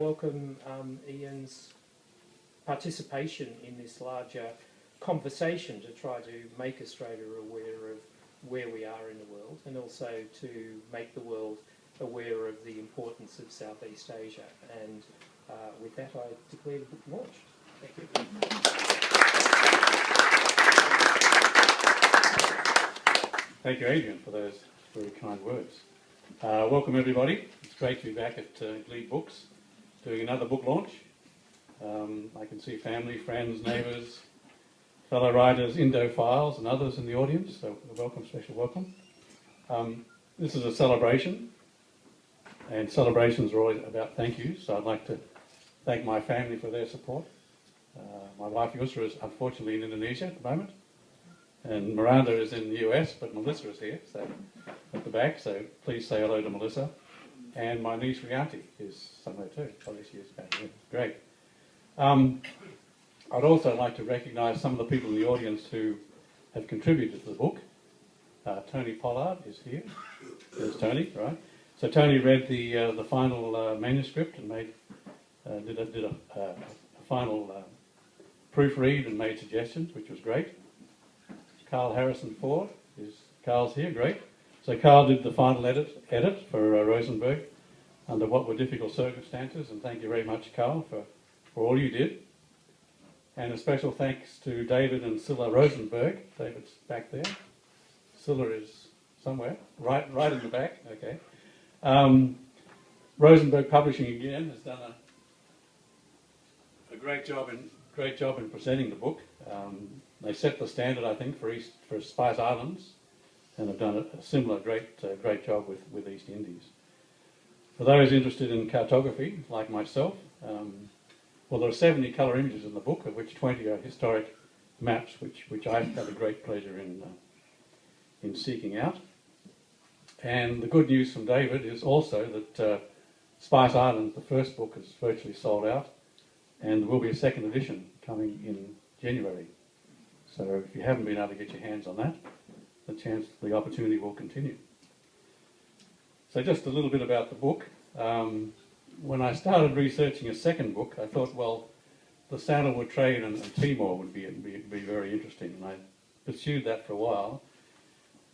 Welcome Ian's participation in this larger conversation to try to make Australia aware of where we are in the world, and also to make the world aware of the importance of Southeast Asia. And with that, I declare the book launched. Thank you. Thank you, Adrian, for those very kind words. Welcome, everybody. It's great to be back at Glebe Books, doing another book launch. I can see family, friends, neighbours, fellow writers, Indophiles and others in the audience, so welcome, special welcome. This is a celebration, and celebrations are always about thank yous, so I'd like to thank my family for their support. My wife Yusra is unfortunately in Indonesia at the moment, and Miranda is in the US, but Melissa is here, so at the back, so please say hello to Melissa. And my niece Rianti is somewhere too. Oh, there she is back here. Great. I'd also like to recognise some of the people in the audience who have contributed to the book. Tony Pollard is here. There's Tony, right? So Tony read the final manuscript and did a final proofread and made suggestions, which was great. Carl Harrison Ford Carl's here, great. So Carl did the final edit for Rosenberg under what were difficult circumstances, and thank you very much, Carl, for all you did. And a special thanks to David and Scylla Rosenberg. David's back there. Scylla is somewhere, right in the back. Okay. Rosenberg Publishing again has done a great job in presenting the book. They set the standard, I think, for Spice Islands, and have done a similar great job with East Indies. For those interested in cartography, like myself, well, there are 70 colour images in the book, of which 20 are historic maps, which I've had a great pleasure in seeking out. And the good news from David is also that Spice Islands, the first book, is virtually sold out, and there will be a second edition coming in January. So if you haven't been able to get your hands on that, the opportunity will continue. So just a little bit about the book. When I started researching a second book, I thought, well, the sandalwood trade and Timor would be very interesting, and I pursued that for a while.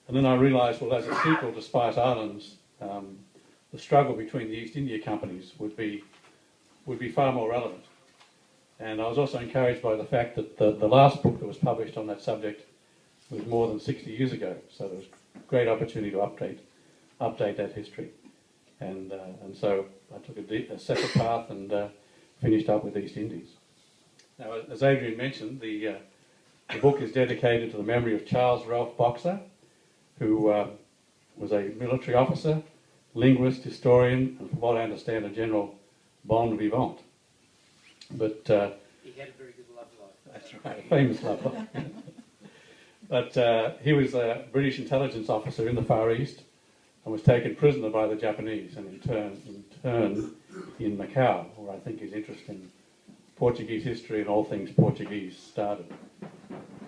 And then I realised, well, as a sequel to Spice Islands, the struggle between the East India companies would be far more relevant. And I was also encouraged by the fact that the last book that was published on that subject was more than 60 years ago, so there was a great opportunity to update that history. And so I took a separate path and finished up with East Indies. Now, as Adrian mentioned, the book is dedicated to the memory of Charles Ralph Boxer, who was a military officer, linguist, historian, and from what I understand, a general bon vivant. But he had a very good love life. That's right, a famous love life. But he was a British intelligence officer in the Far East and was taken prisoner by the Japanese and interned in Macau, where I think his interest in Portuguese history and all things Portuguese started.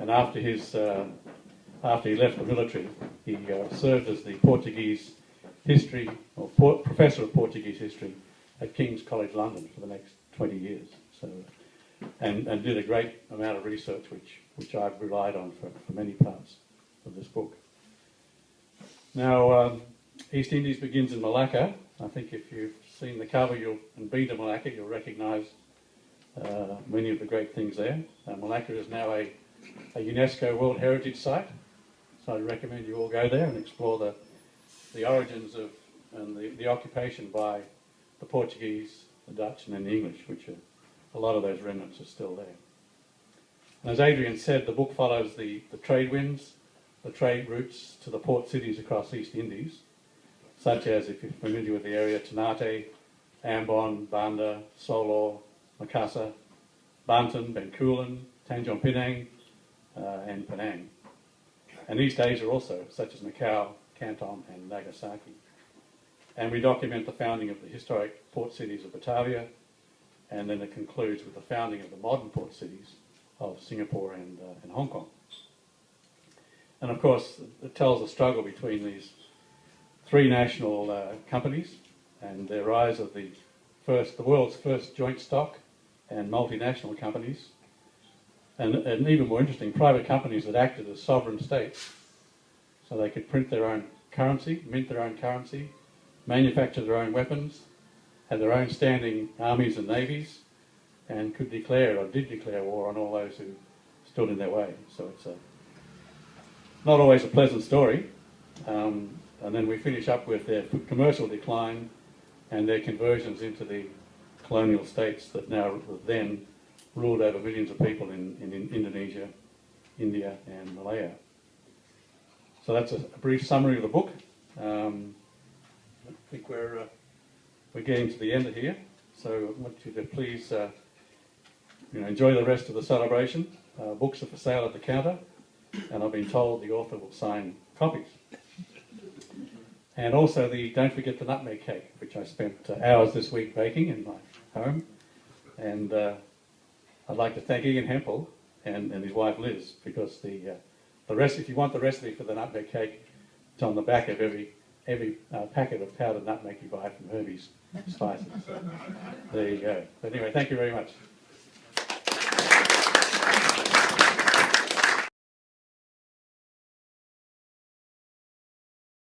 And after he left the military, he served as the Portuguese history, or professor of Portuguese history at King's College London for the next 20 years. So, and did a great amount of research, which I've relied on for many parts of this book. Now, East Indies begins in Malacca. I think if you've seen the cover and been to Malacca, you'll recognise many of the great things there. Malacca is now a UNESCO World Heritage Site, so I'd recommend you all go there and explore the origins of and the occupation by the Portuguese, the Dutch, and then the English, which are a lot of those remnants are still there. And as Adrian said, the book follows the trade winds, the trade routes to the port cities across East Indies, such as, if you're familiar with the area, Ternate, Ambon, Banda, Solor, Makassar, Banten, Bencoolen, Tanjung Pinang, and Penang. And East Asia also, such as Macau, Canton, and Nagasaki. And we document the founding of the historic port cities of Batavia, and then it concludes with the founding of the modern port cities of Singapore and Hong Kong. And of course, it tells the struggle between these three national companies and the rise of the the world's first joint stock and multinational companies, and even more interesting, private companies that acted as sovereign states, so they could print their own currency, mint their own currency, manufacture their own weapons, had their own standing armies and navies, and could declare or did declare war on all those who stood in their way. So it's not always a pleasant story. And then we finish up with their commercial decline and their conversions into the colonial states that then ruled over millions of people in Indonesia, India and Malaya. So that's a brief summary of the book. I think we're getting to the end of here, so I want you to please enjoy the rest of the celebration. Books are for sale at the counter, and I've been told the author will sign copies. And also don't forget the nutmeg cake, which I spent hours this week baking in my home. And I'd like to thank Ian Hempel and his wife Liz, because the recipe, if you want the recipe for the nutmeg cake, it's on the back of every packet of powdered nutmeg you buy from Herbie's Spices. There you go. But anyway, thank you very much.